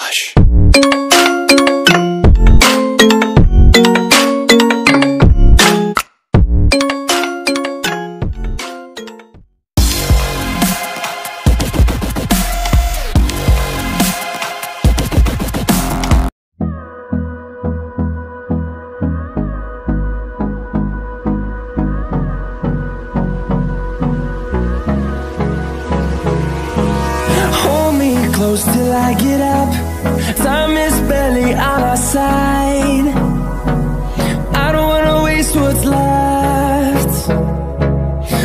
Hush. Close till I get up. Time is barely on our side. I don't wanna waste what's left.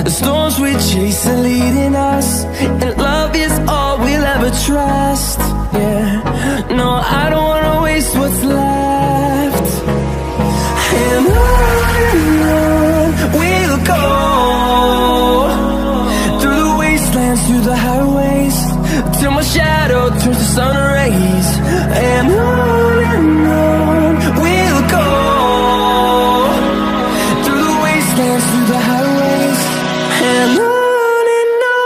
The storms we chase are leading us, and love is all we'll ever trust. Yeah, no, I don't wanna waste what's left. And on we'll go, through the wastelands, through the highways, till my shadow turns to sun rays. And on we'll go, through the wastelands, through the highways, and on we'll go.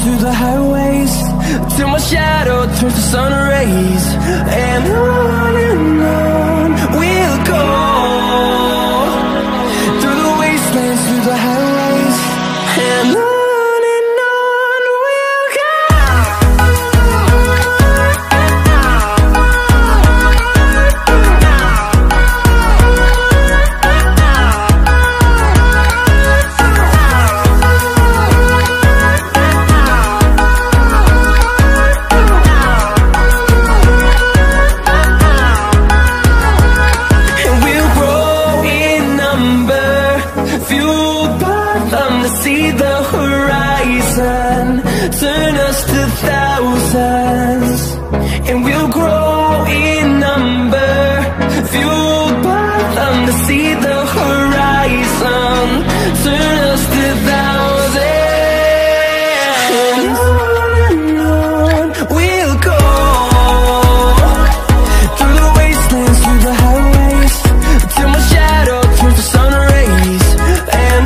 Through the highways, till my shadow turns to sun rays. And on we'll go, through the wastelands, through the highways, and on we'll go. See the horizon, turn us to thousands, and we'll grow in number, fueled by them. To see the horizon, turn us to thousands, and on we'll go, through the wastelands, through the highways, till my shadow turns to sun rays. And